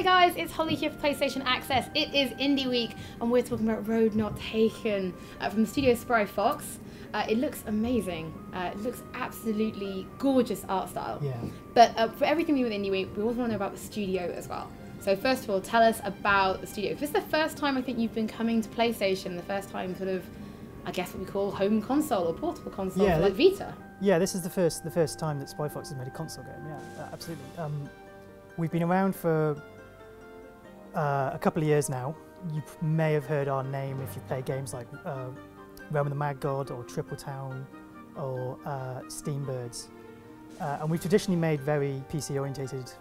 guys, it's Hollie here for PlayStation Access. It is Indie Week and we're talking about Road Not Taken from the studio Spry Fox. It looks amazing. It looks absolutely gorgeous art style. Yeah. But for everything we do with Indie Week, we also want to know about the studio as well. So first of all, tell us about the studio. This is the first time I think you've been coming to PlayStation, the first time sort of, I guess what we call home console or portable console, yeah, like Vita. Yeah, this is the first time that Spry Fox has made a console game. Yeah, absolutely. We've been around for a couple of years now. You may have heard our name if you play games like Realm of the Mad God or Triple Town or Steambirds. And we've traditionally made very PC-orientated,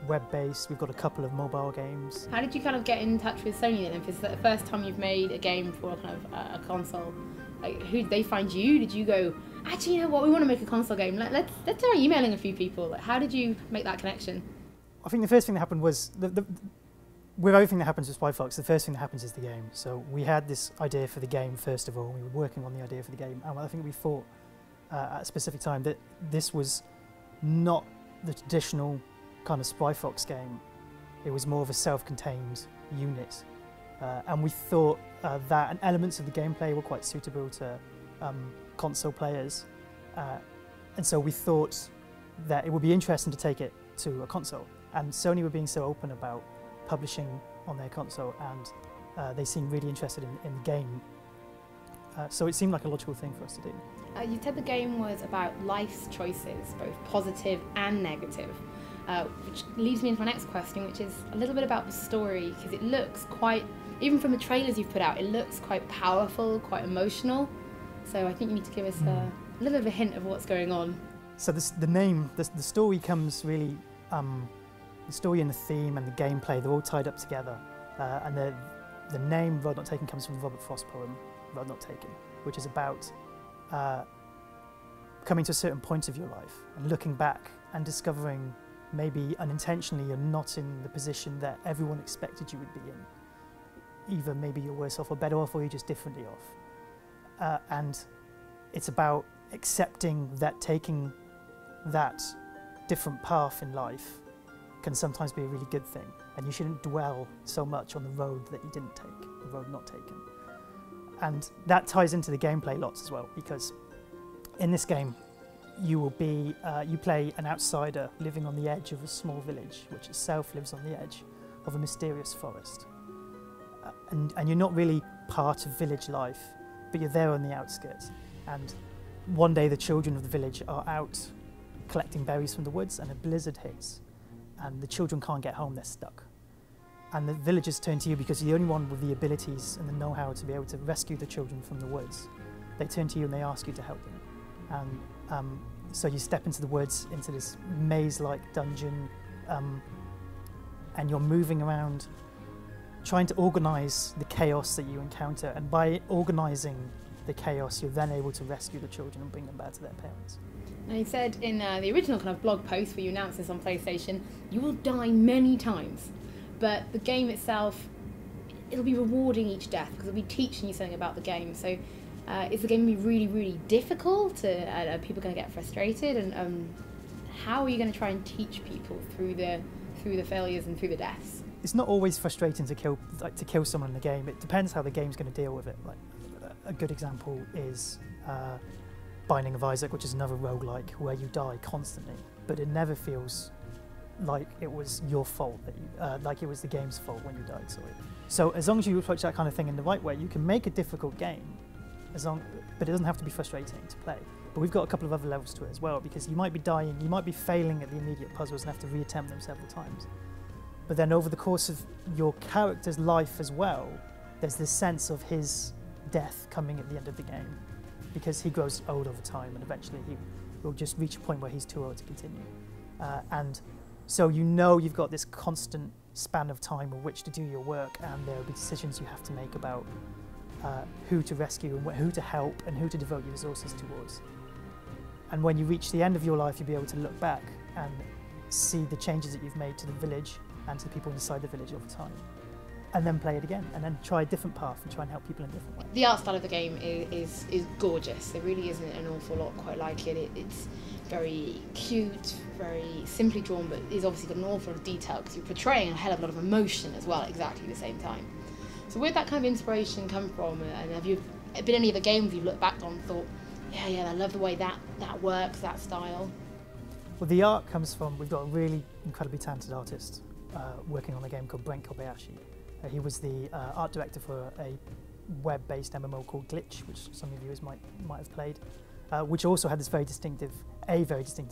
web-based. We've got a couple of mobile games. How did you kind of get in touch with Sony then? If it's the first time you've made a game for kind of a console, like who did they find you? Did you go, actually, you know what, we want to make a console game. Let's try emailing a few people. Like, how did you make that connection? I think the first thing that happened was, with everything that happens with Spry Fox, the first thing that happens is the game. So we had this idea for the game first of all. We were working on the idea for the game, and I think we thought at a specific time that this was not the traditional kind of Spry Fox game. It was more of a self-contained unit, and we thought that and elements of the gameplay were quite suitable to console players, and so we thought that it would be interesting to take it to a console. And Sony were being so open about publishing on their console, and they seemed really interested in the game. So it seemed like a logical thing for us to do. You said the game was about life's choices, both positive and negative, which leads me into my next question, which is a little bit about the story, because it looks quite, even from the trailers you've put out, it looks quite powerful, quite emotional. So I think you need to give us a little bit of a hint of what's going on. So the story comes really, the story and the theme and the gameplay, they're all tied up together. And the name Road Not Taken comes from the Robert Frost poem, Road Not Taken, which is about coming to a certain point of your life and looking back and discovering maybe unintentionally you're not in the position that everyone expected you would be in. Either maybe you're worse off or better off, or you're just differently off. And it's about accepting that taking that different path in life can sometimes be a really good thing, and you shouldn't dwell so much on the road that you didn't take, the road not taken. And that ties into the gameplay lots as well, because in this game you will be, you play an outsider living on the edge of a small village, which itself lives on the edge of a mysterious forest. And you're not really part of village life, but you're there on the outskirts. And one day the children of the village are out collecting berries from the woods, and a blizzard hits, and the children can't get home, they're stuck. And the villagers turn to you because you're the only one with the abilities and the know-how to be able to rescue the children from the woods. They turn to you and they ask you to help them. And so you step into the woods, into this maze-like dungeon, and you're moving around trying to organise the chaos that you encounter, and by organising the chaos, you're then able to rescue the children and bring them back to their parents. Now you said in the original kind of blog post where you announced this on PlayStation, you will die many times, but the game itself, it'll be rewarding each death because it'll be teaching you something about the game. So is the game going to be really, really difficult? Are people going to get frustrated? And how are you going to try and teach people through the failures and through the deaths? It's not always frustrating to kill someone in the game. It depends how the game's going to deal with it. Like, a good example is Binding of Isaac, which is another roguelike where you die constantly, but it never feels like it was your fault, that you, like it was the game's fault when you died. So as long as you approach that kind of thing in the right way, you can make a difficult game, but it doesn't have to be frustrating to play. But we've got a couple of other levels to it as well, because you might be dying, you might be failing at the immediate puzzles and have to reattempt them several times. But then over the course of your character's life as well, there's this sense of his death coming at the end of the game, because he grows old over time and eventually he will just reach a point where he's too old to continue. And so you know you've got this constant span of time of which to do your work, and there will be decisions you have to make about who to rescue and who to help and who to devote your resources towards. And when you reach the end of your life, you'll be able to look back and see the changes that you've made to the village and to the people inside the village over time. And then play it again, and then try a different path and try and help people in a different way. The art style of the game is gorgeous. There really isn't an awful lot quite like it. It's very cute, very simply drawn, but is obviously got an awful lot of detail because you're portraying a hell of a lot of emotion as well, exactly the same time. So where'd that kind of inspiration come from? And have you been any other games you've looked back on and thought, yeah, I love the way that works, that style? Well, the art comes from, we've got a really incredibly talented artist working on a game called Brent Kobayashi. He was the art director for a web-based MMO called Glitch, which some of you viewers might have played, which also had this very distinctive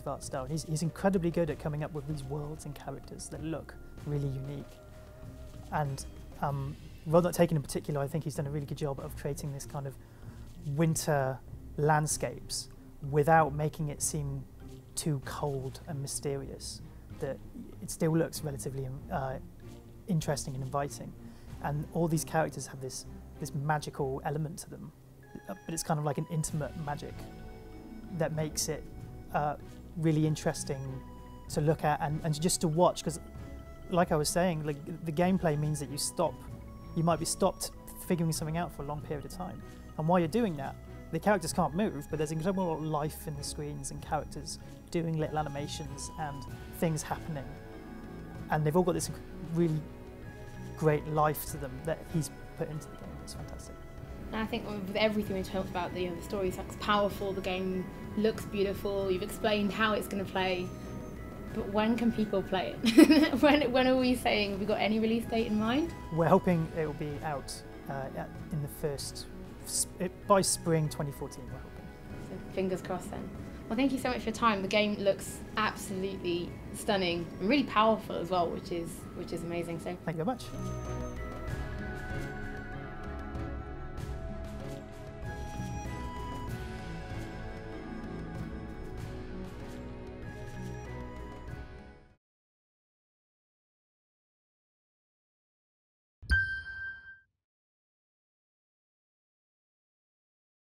art style. He's incredibly good at coming up with these worlds and characters that look really unique. And Rather Not Taken in particular, I think he's done a really good job of creating this kind of winter landscapes without making it seem too cold and mysterious, that it still looks relatively interesting and inviting. And all these characters have this magical element to them, but it's kind of like an intimate magic that makes it really interesting to look at and just to watch, because like I was saying, like, the gameplay means that you might be stopped figuring something out for a long period of time. And while you're doing that, the characters can't move, but there's incredible life in the screens and characters doing little animations and things happening. And they've all got this really great life to them that he's put into the game. It's fantastic. And I think with everything we talked about, the story sounds powerful, the game looks beautiful, you've explained how it's going to play, but when can people play it? when are we saying, have we got any release date in mind? We're hoping it will be out in the by spring 2014, we're hoping. So fingers crossed then. Well, thank you so much for your time. The game looks absolutely stunning and really powerful as well, which is amazing. So thank you very much.